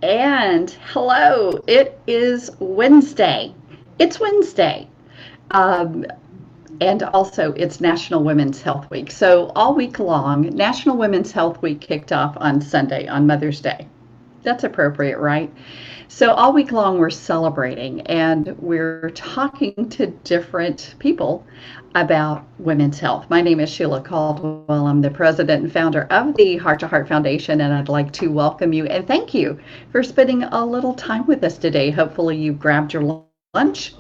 And hello, it is Wednesday. It's Wednesday. Um, and also, it's National Women's Health Week. So, all week long, National Women's Health Week kicked off on Sunday, on Mother's Day. That's appropriate, right? So, all week long, we're celebrating and we're talking to different people about women's health. My name is Sheila Caldwell. I'm the president and founder of the Heart to Heart Foundation, and I'd like to welcome you and thank you for spending a little time with us today. Hopefully, you grabbed your lunch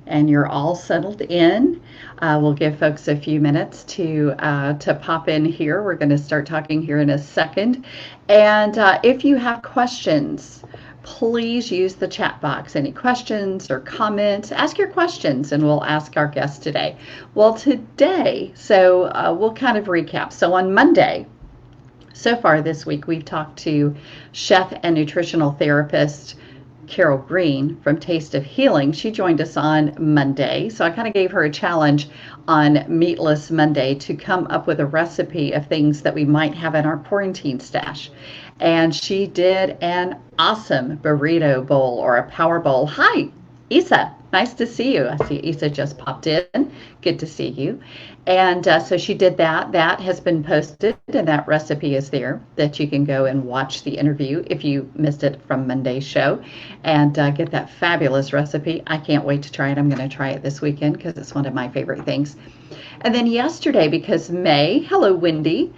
and you're all settled in. We'll give folks a few minutes to pop in here. We're going to start talking here in a second. And if you have questions, please use the chat box. Any questions or comments, ask your questions and we'll ask our guest today. Well, today, we'll kind of recap. So on Monday, so far this week, we've talked to chef and nutritional therapist Carol Green from Taste of Healing. She joined us on Monday. So I kind of gave her a challenge on Meatless Monday to come up with a recipe of things that we might have in our quarantine stash. And she did an awesome burrito bowl or a power bowl. Hi, Isa. Nice to see you. I see Isa just popped in. Good to see you. And so she did that. That has been posted, and that recipe is there that you can go and watch the interview if you missed it from Monday's show and get that fabulous recipe. I can't wait to try it. I'm going to try it this weekend because it's one of my favorite things. And then yesterday, because May, hello Wendy,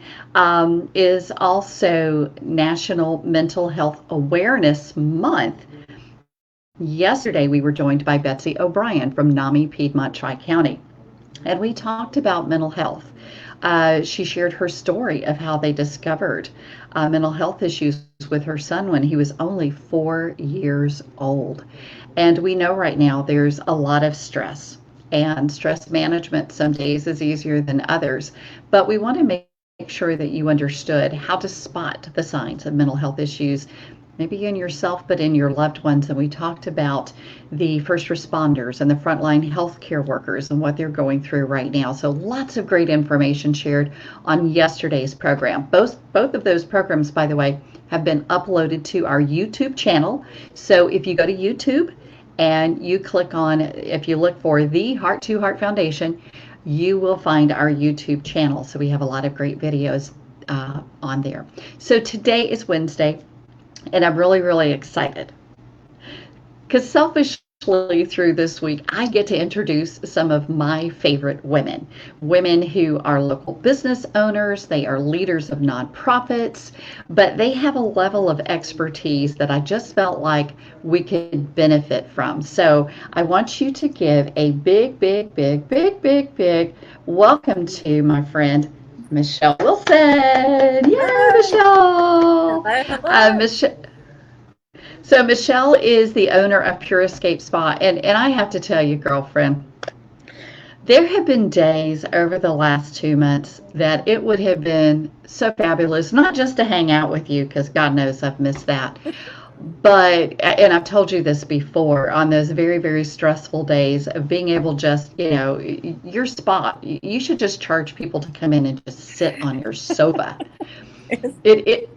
is also National Mental Health Awareness Month. Yesterday, we were joined by Betsy O'Brien from NAMI Piedmont Tri-County, and we talked about mental health. She shared her story of how they discovered mental health issues with her son when he was only 4 years old. And we know right now there's a lot of stress, and stress management some days is easier than others. But we want to make sure that you understood how to spot the signs of mental health issues, maybe in yourself, but in your loved ones. And we talked about the first responders and the frontline healthcare workers and what they're going through right now. So lots of great information shared on yesterday's program. Both of those programs, by the way, have been uploaded to our YouTube channel. So if you go to YouTube and you click on, if you look for the Heart to Heart Foundation, you will find our YouTube channel. So we have a lot of great videos on there. So today is Wednesday. And I'm really, really excited because selfishly through this week, I get to introduce some of my favorite women who are local business owners. They are leaders of nonprofits, but they have a level of expertise that I just felt like we could benefit from. So I want you to give a big welcome to my friend, Michele Wilson. Yay, Hello. Michele. Hello, hello. Michelle. So Michele is the owner of Pure Escape Spa, and I have to tell you, girlfriend, there have been days over the last 2 months that it would have been so fabulous, not just to hang out with you, because God knows I've missed that, but, and I've told you this before, on those very, very stressful days of being able just, your spa, you should just charge people to come in and just sit on your sofa. It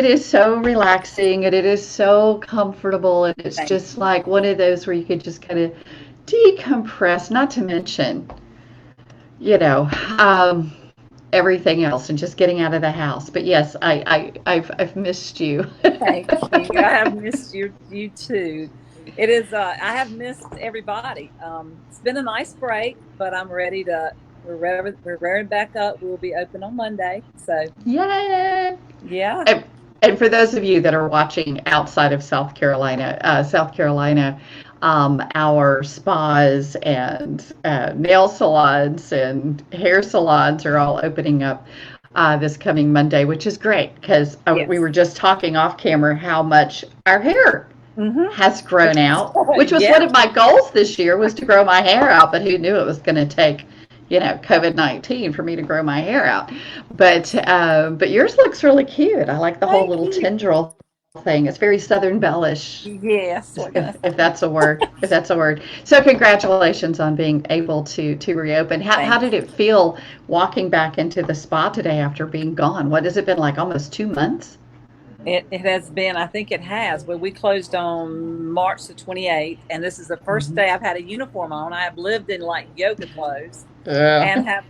is so relaxing and it is so comfortable, and it's Thank just you. like one of those where you could just kind of decompress, not to mention, you know, um, everything else and just getting out of the house. But yes, I've missed you. Thank you. I have missed you too. It is I have missed everybody. It's been a nice break, but I'm ready to we're rearing back up. We'll be open on Monday. So Yay! yeah. And, and for those of you that are watching outside of South Carolina, our spas and nail salons and hair salons are all opening up this coming Monday, which is great because we Yes. were just talking off camera how much our hair Mm-hmm. has grown out, which was one Yeah. of my goals this year was to grow my hair out, but who knew it was going to take, COVID-19 for me to grow my hair out. But yours looks really cute. I like the whole Thank little you. tendril thing. thing. It's very Southern Bellish, Yes, what can I if say? that's a word. If that's a word. So congratulations on being able to reopen. How Thank did it feel walking back into the spa today after being gone? What has it been like? Almost 2 months? It has been, I think it has. Well, we closed on March the 28th, and this is the first day I've had a uniform on. I have lived in like yoga clothes Yeah. and have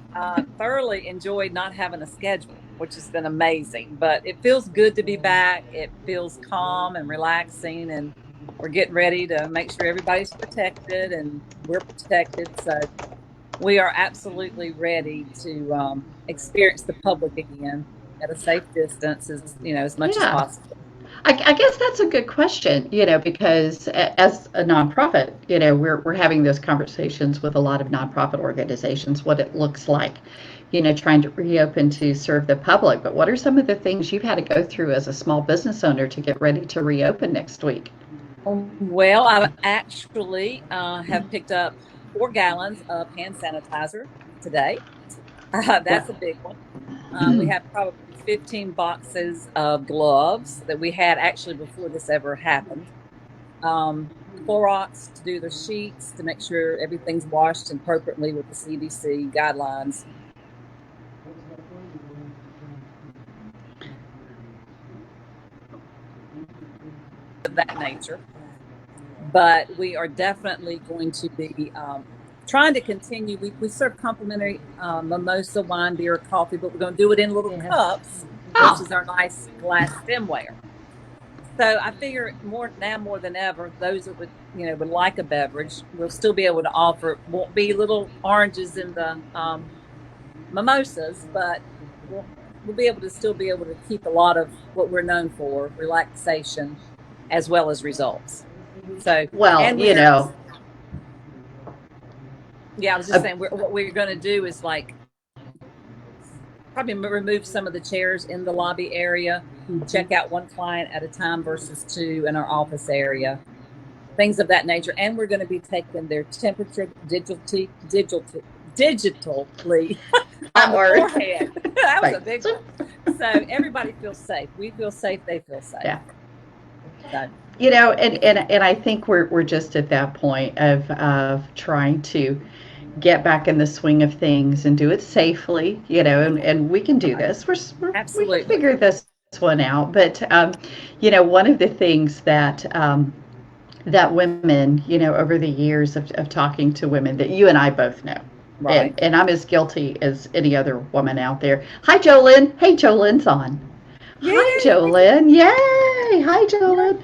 thoroughly enjoyed not having a schedule, which has been amazing. But it feels good to be back. It feels calm and relaxing, and we're getting ready to make sure everybody's protected and we're protected. So we are absolutely ready to experience the public again at a safe distance, as much as Yeah. possible. I guess that's a good question, because as a nonprofit, we're having those conversations with a lot of nonprofit organizations, what it looks like, trying to reopen to serve the public. But what are some of the things you've had to go through as a small business owner to get ready to reopen next week? Well, I actually have picked up 4 gallons of hand sanitizer today. Yeah. That's a big one. We have probably 15 boxes of gloves that we had actually before this ever happened. Clorox to do the sheets to make sure everything's washed appropriately with the CDC guidelines of that nature. But we are definitely going to be trying to continue. We serve complimentary mimosa, wine, beer, coffee, but we're going to do it in little cups Oh, versus our nice glass stemware. So I figure more than ever, those that would like a beverage, we'll still be able to offer. It won't be little oranges in the mimosas, but we'll be able to still be able to keep a lot of what we're known for, relaxation, as well as results. So, well, and yeah, I was just uh, saying, what we're going to do is like probably remove some of the chairs in the lobby area, check out one client at a time versus two in our office area, things of that nature. And we're going to be taking their temperature digitally on that the word. forehead. That was Right. a big So, one. So everybody feels safe. We feel safe. They feel safe. yeah. So And I think we're just at that point of trying to get back in the swing of things and do it safely, and we can do right. this. We can Absolutely. figure this one out. But one of the things that women, over the years of talking to women that you and I both know, Right. and I'm as guilty as any other woman out there. Hi, Jolyn. Hey, Jolynn's on. Yeah. Hi, Jolyn. Yay. Hi, Jolyn.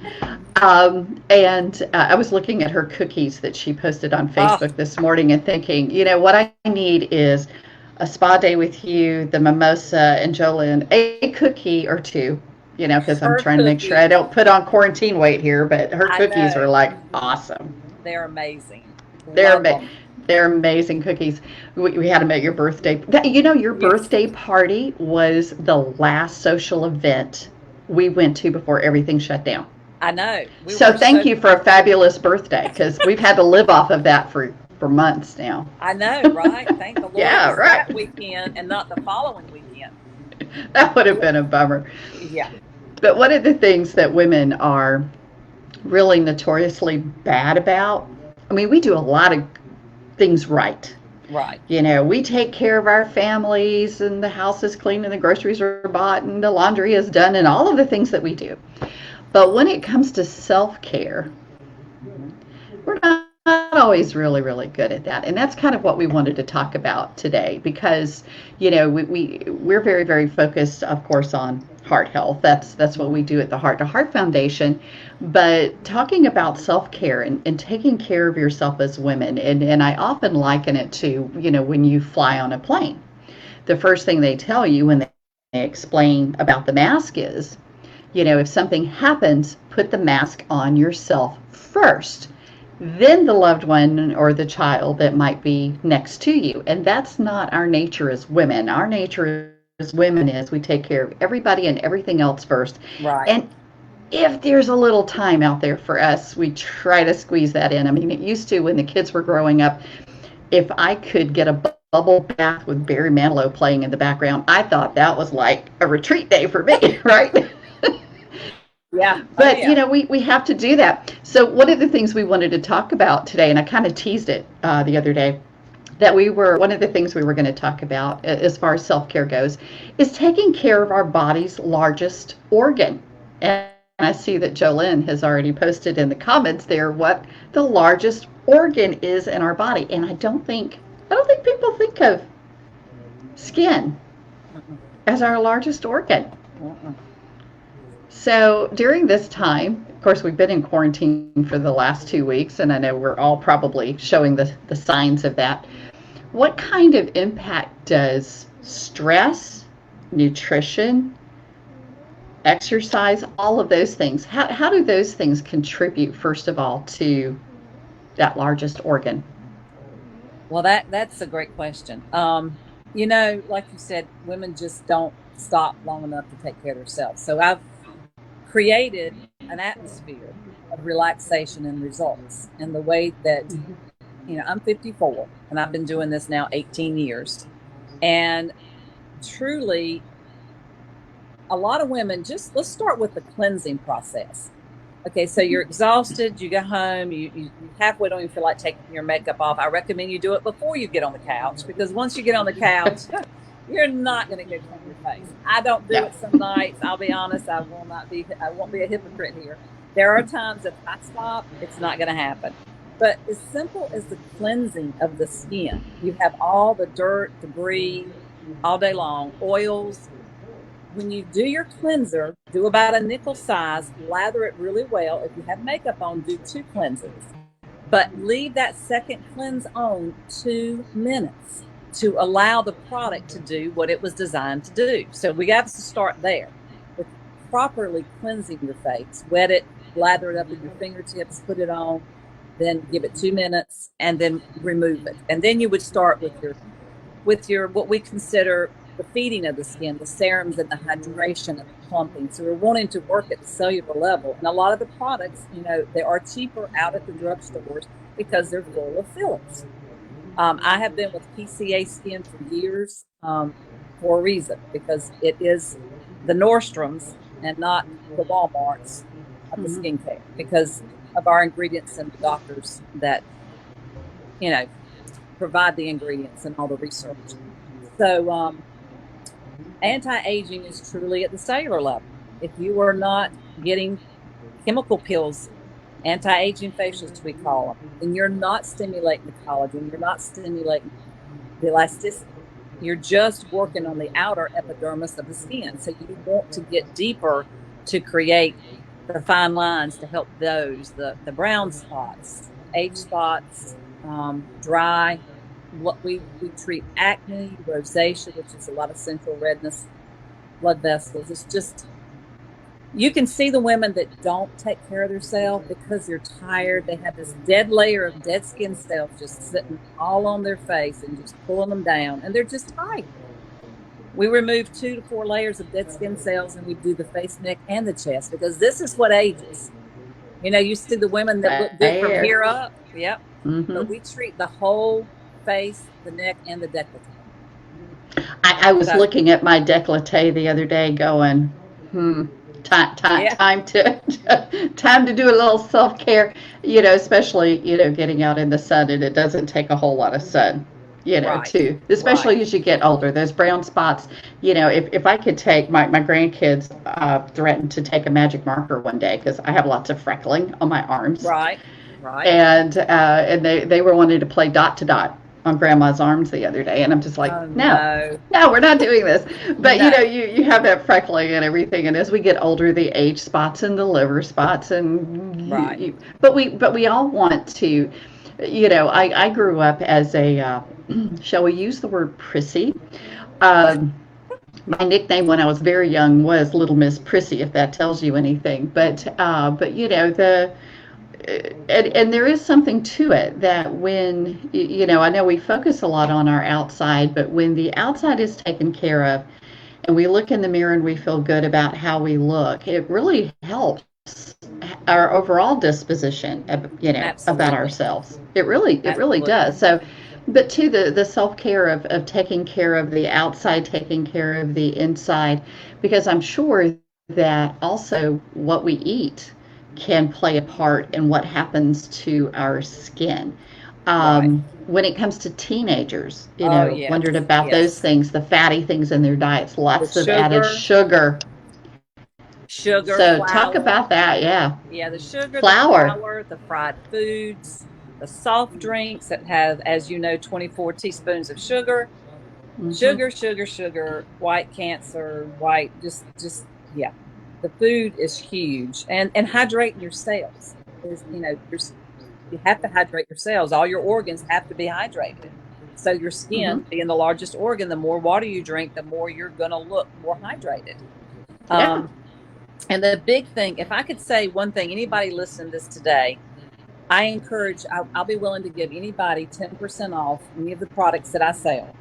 And I was looking at her cookies that she posted on Oh, Facebook this morning and thinking, what I need is a spa day with you, the mimosa, and Jolyn, a cookie or two, because I'm her trying to make sure I cookies. don't put on quarantine weight here, but her I cookies are know. like awesome. They're amazing. They're Love ama- them. they're amazing cookies. We had them at your birthday. Your Yes. birthday party was the last social event we went to before everything shut down. I know. We So were thank so, you for a fabulous birthday because we've had to live off of that for months now. I know, right? Thank the Lord it Yeah, was right. that weekend and not the following weekend. That would have been a bummer. Yeah, But one of the things that women are really notoriously bad about, I mean, we do a lot of things right. right. We take care of our families and the house is clean and the groceries are bought and the laundry is done and all of the things that we do. But when it comes to self care, we're not always really good at that. And that's kind of what we wanted to talk about today because, we're very focused, of course, on heart health. That's what we do at the Heart to Heart Foundation. But talking about self care and taking care of yourself as women, and I often liken it to, when you fly on a plane. The first thing they tell you when they explain about the mask is, if something happens, put the mask on yourself first, then the loved one or the child that might be next to you. And that's not our nature as women. Our nature as women is we take care of everybody and everything else first. And Right. if there's a little time out there for us, we try to squeeze that in. I mean, it used to when the kids were growing up, if I could get a bubble bath with Barry Manilow playing in the background, I thought that was like a retreat day for me, right? Yeah. Oh But, yeah. we have to do that. So one of the things we wanted to talk about today, and I kind of teased it the other day, that one of the things we were going to talk about as far as self-care goes, is taking care of our body's largest organ. And I see that Jolynn has already posted in the comments there what the largest organ is in our body. And I don't think people think of skin Mm-mm. as our largest organ. Mm-mm. So during this time, of course, we've been in quarantine for the last 2 weeks, and I know we're all probably showing the signs of that. What kind of impact does stress, nutrition, exercise, all of those things, how do those things contribute, first of all, to that largest organ? Well, that's a great question. Like you said, women just don't stop long enough to take care of themselves. So I've created an atmosphere of relaxation and results in the way that, I'm 54 and I've been doing this now 18 years. And truly, a lot of women, just let's start with the cleansing process. Okay, so you're exhausted, you go home, you halfway don't even feel like taking your makeup off. I recommend you do it before you get on the couch, because once you get on the couch, you're not going to go clean your face. I don't do Yeah. it some nights. I'll be honest, I won't be a hypocrite here. There are times if I stop, it's not going to happen. But as simple as the cleansing of the skin, you have all the dirt, debris all day long, oils. When you do your cleanser, do about a nickel size, lather it really well. If you have makeup on, do 2 cleanses, but leave that second cleanse on 2 minutes to allow the product to do what it was designed to do. So we have to start there with properly cleansing your face. Wet it, lather it up with your fingertips, put it on, then give it 2 minutes, and then remove it. And then you would start with your what we consider the feeding of the skin, the serums and the hydration and the plumping. So we're wanting to work at the cellular level. And a lot of the products, they are cheaper out at the drugstores because they're full of fillers. I have been with PCA Skin for years, for a reason, because it is the Nordstroms and not the Walmarts of the Mm-hmm. skincare, because of our ingredients and the doctors that, you know, provide the ingredients and all the research. So, anti-aging is truly at the cellular level. If you are not getting chemical pills, anti-aging facials, we call them, then you're not stimulating the collagen, you're not stimulating the elasticity. You're just working on the outer epidermis of the skin. So you want to get deeper to create the fine lines to help the brown spots, age spots, dry. What we treat acne, rosacea, which is a lot of central redness, blood vessels. It's just, you can see the women that don't take care of themselves because they're tired. They have this dead layer of dead skin cells just sitting all on their face and just pulling them down, and they're just tired. We remove 2 to 4 layers of dead skin cells, and we do the face, neck, and the chest, because this is what ages. You see the women that look good from There. here up. Yep. Mm-hmm. But we treat the whole face, the neck, and the décolleté. I was So, looking at my décolleté the other day going, yeah, time to time to do a little self-care, especially, getting out in the sun, and it doesn't take a whole lot of sun, right, too, right, especially as you get older. Those brown spots, if I could take my grandkids threatened to take a magic marker one day because I have lots of freckling on my arms, right, right. and they were wanting to play dot to dot on grandma's arms the other day, and I'm just like, Oh no, no, no, we're not doing this. But no, you have that freckling and everything, and as we get older, the age spots and the liver spots, and right. but we all want to. I grew up as a shall we use the word prissy. Um, my nickname when I was very young was Little Miss Prissy, if that tells you anything. But the and there is something to it that when I know we focus a lot on our outside, but when the outside is taken care of and we look in the mirror and we feel good about how we look, it really helps our overall disposition, about Absolutely, ourselves. It really absolutely. does. So, but to the self-care of taking care of the outside, taking care of the inside, because I'm sure that also what we eat can play a part in what happens to our skin. Right. When it comes to teenagers, Oh, wondered yes. about those Yes. things, the fatty things in their diets, The lots of added sugar, sugar. sugar, So talk flour. about that, yeah. Yeah, the sugar, the Flour. flour, the fried foods, the soft drinks that have, as you know, 24 teaspoons of sugar, Hmm. sugar, sugar, sugar, white cancer, white, yeah. The food is huge, and hydrating your cells is, you have to hydrate your cells. All your organs have to be hydrated. So your Hmm. skin being the largest organ, the more water you drink, the more you're going to look more hydrated. Yeah. Um, and the big thing, if I could say one thing, anybody listening to this today, I encourage, I'll be willing to give anybody 10% off any of the products that I sell,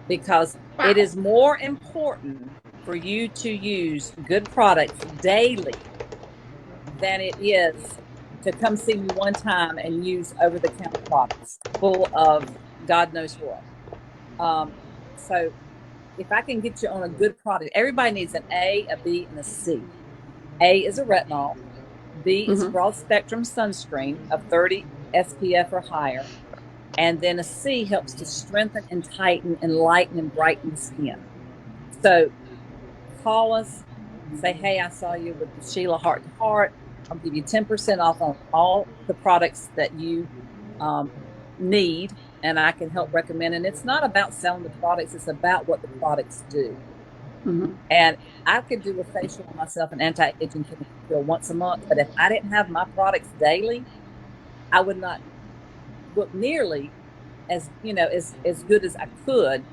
because it Wow. is more important for you to use good products daily than it is to come see me one time and use over the counter products full of God knows what. Um, so if I can get you on a good product, everybody needs an A, a B, and a C. A is a retinol. B is a Hmm. broad spectrum sunscreen of 30 SPF or higher. And then a C helps to strengthen and tighten and lighten and brighten the skin. So call us, say, hey, I saw you with the Sheila Heart to Heart. I'll give you 10% off on all the products that you um, need, and I can help recommend. And it's not about selling the products, it's about what the products do. Hmm. And I could do a facial on myself, an anti-aging chemical peel once a month, but if I didn't have my products daily, I would not look nearly as good as I could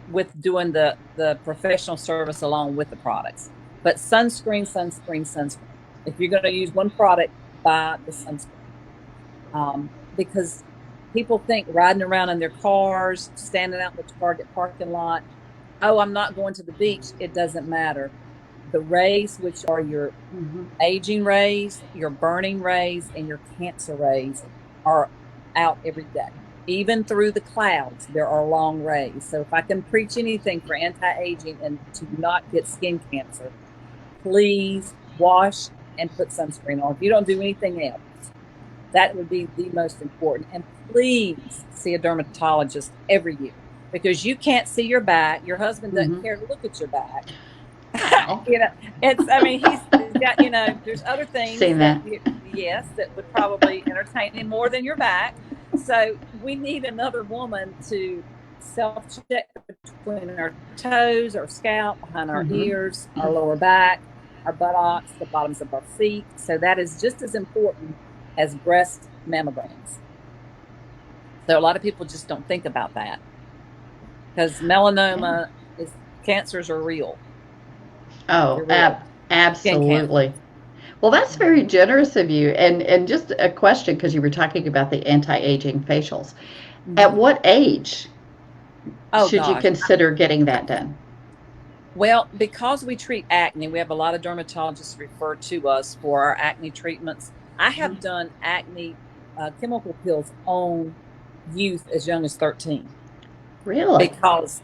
with doing the professional service along with the products. But sunscreen, sunscreen, sunscreen. If you're going to use one product, buy the sunscreen, because people think riding around in their cars, standing out in the Target parking lot, oh, I'm not going to the beach. It doesn't matter. The rays, which are your Hmm. aging rays, your burning rays, and your cancer rays, are out every day. Even through the clouds, there are long rays. So if I can preach anything for anti-aging and to not get skin cancer, please wash and put sunscreen on. If you don't do anything else, that would be the most important. And please see a dermatologist every year, because you can't see your back. Your husband doesn't Hmm. care to look at your back. Wow. you know, I mean, he's got, there's other things Seen that, that. yes, that would probably entertain him more than your back. So we need another woman to self check between our toes, our scalp, behind our Hmm. ears, our lower back, our buttocks, the bottoms of our feet. So that is just as important as breast mammograms. So a lot of people just don't think about that, because Yeah. melanoma is, cancers are real. Oh, They're real. Skin cancer. absolutely. Well, that's very generous of you. And just a question, because you were talking about the anti-aging facials. At Mm-hmm. what age Oh should you gosh. consider getting that done? Well, because we treat acne, we have a lot of dermatologists refer to us for our acne treatments. I have done acne chemical peels on youth as young as 13, Really? because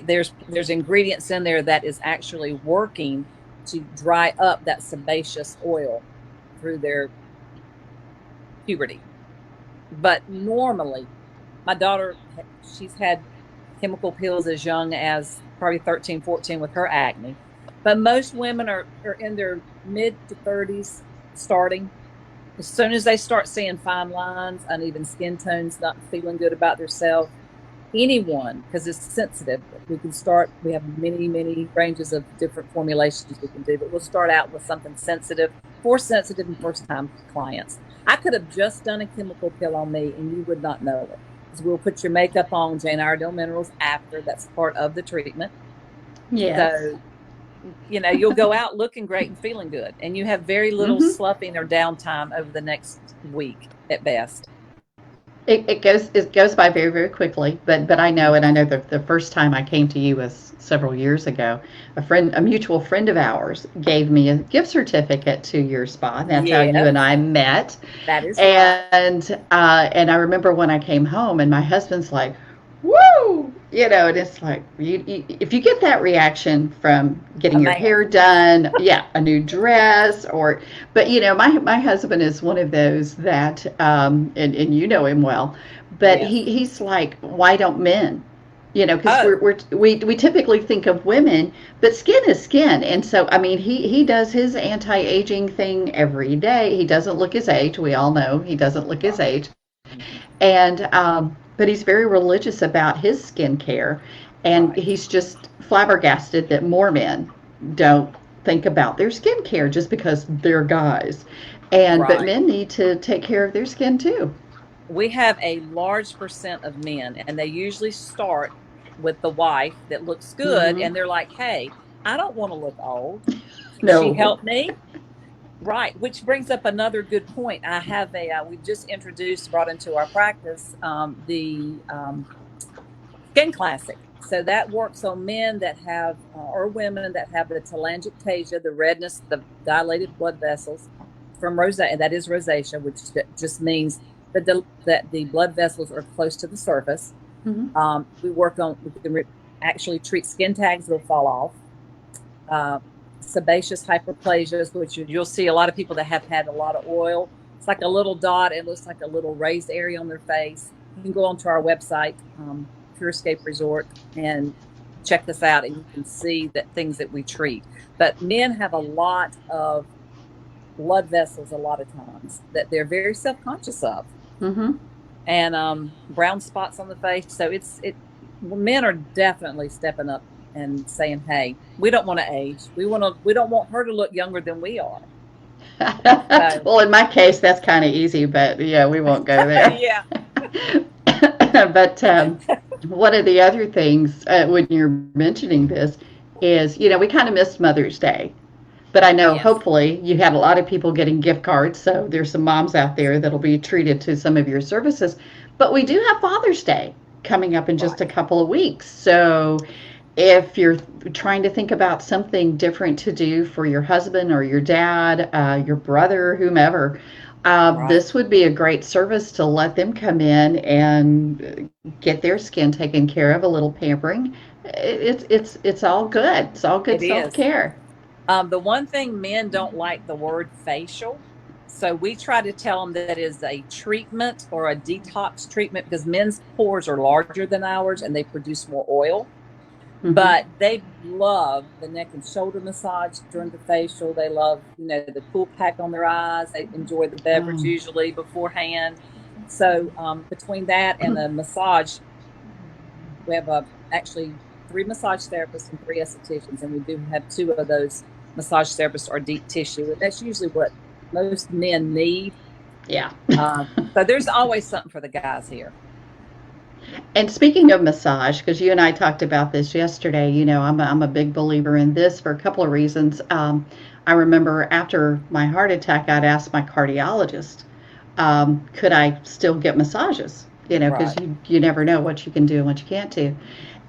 there's ingredients in there that is actually working to dry up that sebaceous oil through their puberty. But normally, my daughter, she's had chemical peels as young as probably 13, 14 with her acne. But most women are in their mid to 30s starting. As soon as they start seeing fine lines, uneven skin tones, not feeling good about themselves, anyone, because it's sensitive, we can start, we have many, many ranges of different formulations we can do, but we'll start out with something sensitive and first time clients. I could have just done a chemical peel on me and you would not know it, because we'll put your makeup on, Jane Iredale minerals after. That's part of the treatment. Yes. So, you'll go out looking great and feeling good, and you have very little Hmm. sloughing or downtime over the next week at best. It goes by very, very quickly, but I know, and I know the first time I came to you was several years ago. A mutual friend of ours gave me a gift certificate to your spa, and that's how you and Yes, I met. that is right. And I remember when I came home, and my husband's like, "Woo! And it's like if you get that reaction from A getting your man. hair done, yeah, a new dress, or but my husband is one of those that and you know him well, but Yes. he's like, why don't men? Because Oh, we typically think of women, but skin is skin, and so I mean he does his anti-aging thing every day. He doesn't look his age. We all know he doesn't look his right. age, Mhm. and but he's very religious about his skincare, and Right. he's just flabbergasted that more men don't think about their skincare just because they're guys, and but Right. men need to take care of their skin too. We have a large percent of men, and they usually start with the wife that looks good, Mm-hmm. and they're like, "Hey, I don't want to look old. Can she No. help me?" Right, which brings up another good point. I have we just introduced, brought into our practice, the Skin Classic. So that works on men that have, or women that have the telangiectasia, the redness, the dilated blood vessels from rosacea. That is rosacea, which just means that the blood vessels are close to the surface. Mm-hmm. We can actually treat skin tags that'll fall off. Uh, Sebaceous hyperplasias, which you'll see a lot of people that have had a lot of oil. It's like a little dot. It looks like a little raised area on their face. You can go onto our website, Purescape Resort, and check this out, and you can see that things that we treat. But men have a lot of blood vessels a lot of times that they're very self-conscious of, Mm-hmm. and brown spots on the face. So it men are definitely stepping up and saying, "Hey, we don't want to age. We don't want her to look younger than we are." So Well, in my case, that's kind of easy, but yeah, we won't go there. yeah, But one of the other things when you're mentioning this is, we kind of missed Mother's Day. But I know yes, hopefully you had a lot of people getting gift cards, so there's some moms out there that'll be treated to some of your services. But we do have Father's Day coming up in just right, a couple of weeks. So if you're trying to think about something different to do for your husband or your dad, your brother, whomever, right. this would be a great service to let them come in and get their skin taken care of, a little pampering. It's all good. It's all good It self is. care. The one thing men don't like the word facial. So we try to tell them that is a treatment or a detox treatment because men's pores are larger than ours and they produce more oil. Hmm. But they love the neck and shoulder massage during the facial. They love, the cool pack on their eyes. They enjoy the beverage Oh. usually beforehand. So between that and the massage, we have actually three massage therapists and three estheticians, and we do have two of those massage therapists are deep tissue, and that's usually what most men need. Yeah. Uh, so there's always something for the guys here. And speaking of massage, because you and I talked about this yesterday, I'm a big believer in this for a couple of reasons. I remember after my heart attack, I'd asked my cardiologist, could I still get massages? Because Right. you never know what you can do and what you can't do.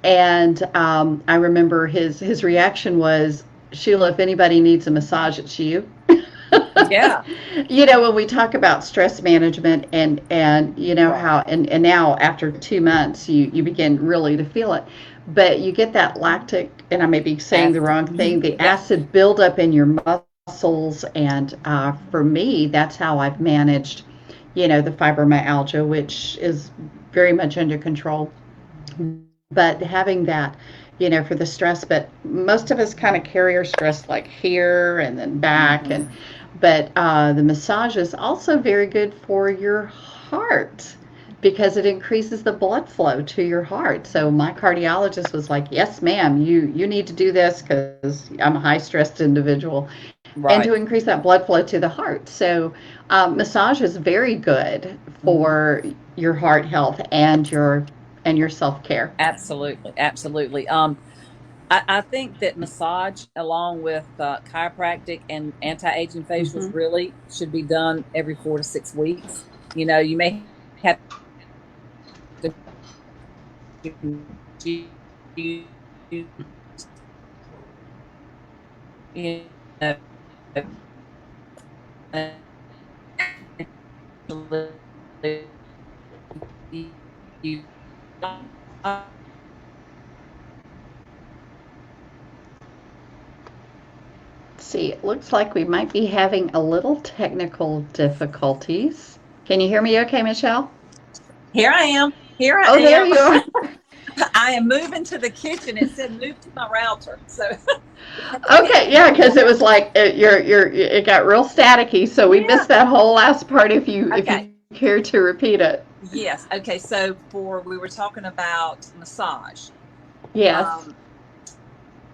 And I remember his reaction was, Sheila, if anybody needs a massage, it's you. Yeah. When we talk about stress management and Right. how and now after 2 months you begin really to feel it, but you get that lactic, and I may be saying the Acid. wrong thing, the Yeah. acid buildup in your muscles, and for me that's how I've managed the fibromyalgia, which is very much under control, but having that for the stress, but most of us kind of carry our stress like here and then back, Mm-hmm. and but the massage is also very good for your heart because it increases the blood flow to your heart. So my cardiologist was like, yes ma'am, you need to do this because I'm a high stressed individual, and to Right. increase that blood flow to the heart. So massage is very good Mm-hmm. for your heart health and your self-care. Absolutely. Absolutely. I think that massage, along with chiropractic and anti-aging facials, Hmm. really should be done every 4 to 6 weeks. You may have to use, you know, you see. It looks like we might be having a little technical difficulties. Can you hear me okay, Michele? Here I am. Here I Oh, there am. you are. I am moving to the kitchen. It said move to my router. So Okay, yeah, because it was like it got real staticky, so we yeah. missed that whole last part if Okay. you care to repeat it. Yes. Okay. So we were talking about massage. Yes. Um,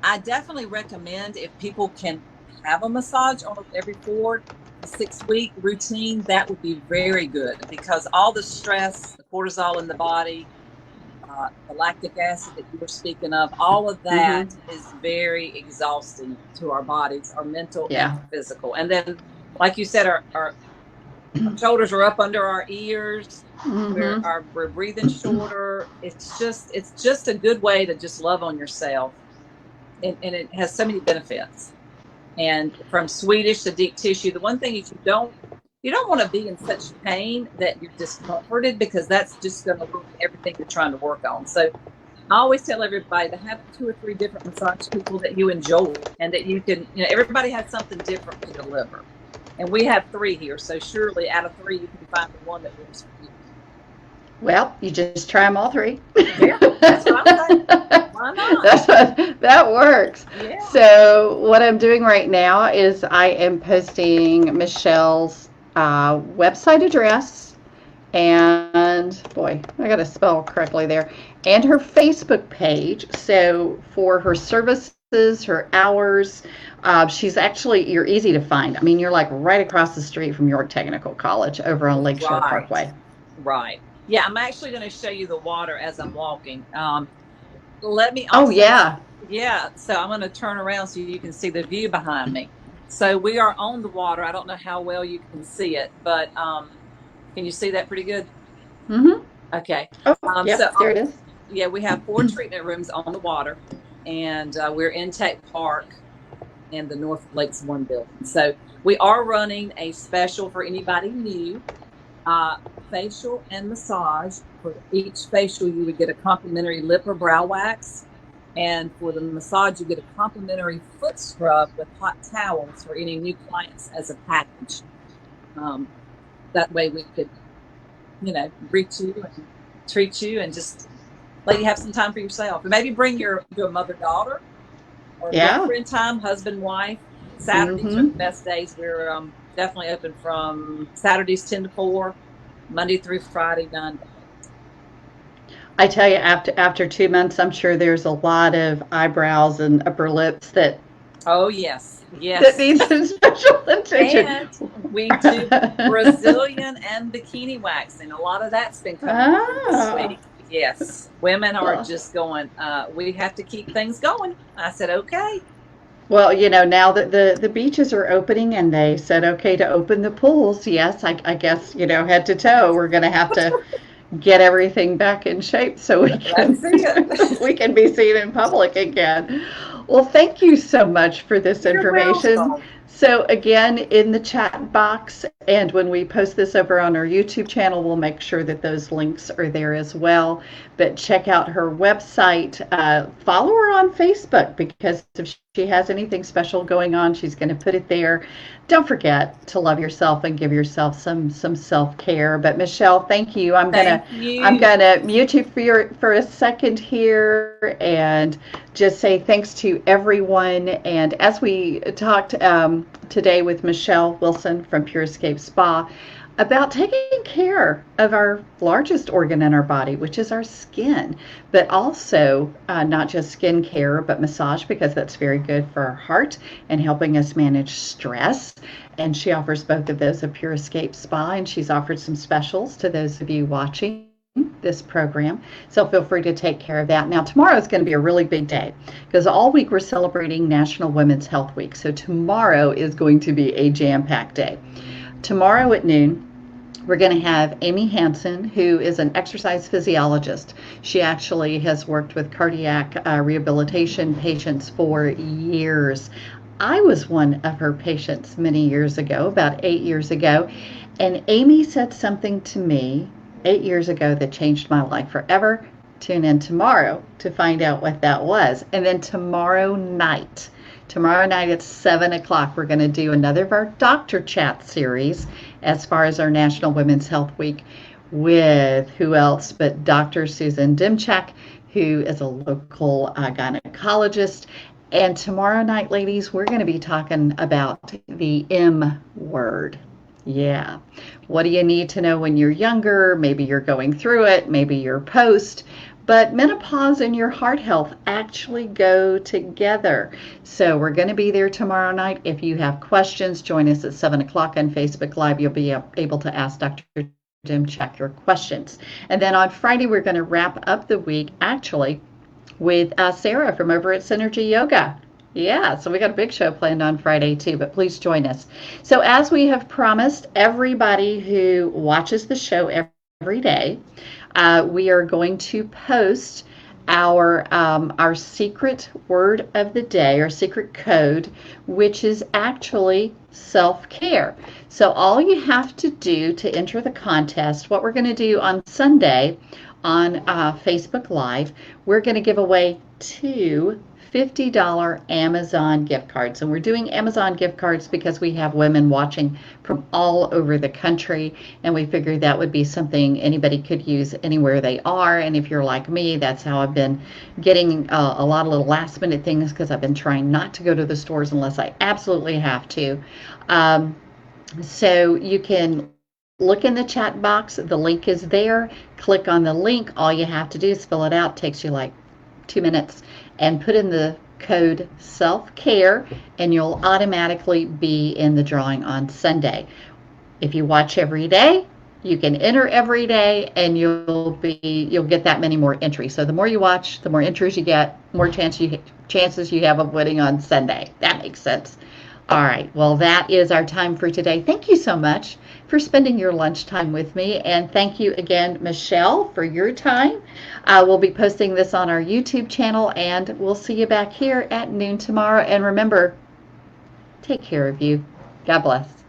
I definitely recommend if people can have a massage on every 4 to 6 week routine, that would be very good because all the stress, the cortisol in the body, the lactic acid that you were speaking of, all of that Mm-hmm. is very exhausting to our bodies, our mental and Yeah. physical. And then, like you said, our shoulders are up under our ears. Mm-hmm. We're breathing shorter. It's just a good way to just love on yourself, and it has so many benefits. And from Swedish to deep tissue, the one thing is you don't want to be in such pain that you're discomforted because that's just going to ruin everything you're trying to work on. So I always tell everybody to have 2 or 3 different massage people that you enjoy and that you can, everybody has something different to deliver. And we have 3 here. So surely out of 3, you can find the one that works for you. Well, you just try them all three. Yeah, that's what I'm saying. Why not? That works. Yeah. So what I'm doing right now is I am posting Michelle's website address and boy, I got to spell correctly there, and her Facebook page. So for her services, her hours, you're easy to find. I mean, you're like right across the street from York Technical College over on Lakeshore Right. Parkway. Right. Yeah, I'm actually going to show you the water as I'm walking. Let me Oh also, yeah. yeah, so I'm going to turn around so you can see the view behind me. So we are on the water. I don't know how well you can see it, but can you see that pretty good? Mm-hmm. Okay. Oh, So yep, there it is. yeah, we have 4 treatment rooms on the water, and we're in Tech Park in the North Lakes One building. So we are running a special for anybody new, uh, facial and massage. For each facial, you would get a complimentary lip or brow wax. And for the massage, you get a complimentary foot scrub with hot towels for any new clients as a package. Um, that way we could, greet you and treat you and just let you have some time for yourself. And maybe bring your mother, daughter, or Yeah. girlfriend time, husband, wife. Saturdays are Mm-hmm. the best days. We're definitely open from Saturdays 10 to 4, Monday through Friday 9 to 8. I tell you, after 2 months, I'm sure there's a lot of eyebrows and upper lips Oh, yes. that Yes. need some special attention. And we do Brazilian and bikini waxing. A lot of that's been coming through this Ah. week. Yes. Women are Well, just going, we have to keep things going. I said, okay. well, now that the beaches are opening and they said okay to open the pools, yes, I guess, head to toe, we're going to have to get everything back in shape so we That's can it. we can be seen in public again. Well, thank you so much for this You're information. welcome. So again, in the chat box, and when we post this over on our YouTube channel, we'll make sure that those links are there as well. But check out her website. Follow her on Facebook, because if she has anything special going on, she's going to put it there. Don't forget to love yourself and give yourself some self-care. But Michele, thank you. Thank I'm you. gonna mute you for a second here and just say thanks to everyone. And as we talked today with Michele Wilson from Pure Escape Spa about taking care of our largest organ in our body, which is our skin, but also not just skin care, but massage, because that's very good for our heart and helping us manage stress. And she offers both of those at Pure Escape Spa, and she's offered some specials to those of you watching this program. So feel free to take care of that. Now, tomorrow is going to be a really big day because all week we're celebrating National Women's Health Week. So tomorrow is going to be a jam-packed day. Tomorrow at noon, we're going to have Amy Hansen, who is an exercise physiologist. She actually has worked with cardiac rehabilitation patients for years. I was one of her patients many years ago, about 8 years ago, and Amy said something to me 8 years ago that changed my life forever. Tune in tomorrow to find out what that was. And then tomorrow night, Tomorrow night at 7 o'clock, we're going to do another of our Doctor Chat series as far as our National Women's Health Week with who else but Dr. Susan Dimchak, who is a local gynecologist. And tomorrow night, ladies, we're going to be talking about the M word. Yeah. What do you need to know when you're younger? Maybe you're going through it, maybe you're post. But menopause and your heart health actually go together. So we're going to be there tomorrow night. If you have questions, join us at 7 o'clock on Facebook Live. You'll be able to ask Dr. Jim check your questions. And then on Friday, we're going to wrap up the week actually with Sarah from over at Synergy Yoga. Yeah, so we got a big show planned on Friday too, but please join us. So as we have promised, everybody who watches the show every day, we are going to post our secret word of the day, our secret code, which is actually self-care. So all you have to do to enter the contest, what we're going to do on Sunday on Facebook Live, we're going to give away 2 $50 Amazon gift cards. And we're doing Amazon gift cards because we have women watching from all over the country, and we figured that would be something anybody could use anywhere they are. And if you're like me, that's how I've been getting a lot of little last minute things, because I've been trying not to go to the stores unless I absolutely have to. So you can look in the chat box. The link is there. Click on the link. All you have to do is fill it out. It takes you like 2 minutes, and put in the code self-care, and you'll automatically be in the drawing on Sunday. If you watch every day, you can enter every day, and you'll get that many more entries. So the more you watch, the more entries you get, more chances you have of winning on Sunday. That makes sense. All right, well, that is our time for today. Thank you so much for spending your lunchtime with me. And thank you again, Michele, for your time. We'll be posting this on our YouTube channel, and we'll see you back here at noon tomorrow. And remember, take care of you. God bless.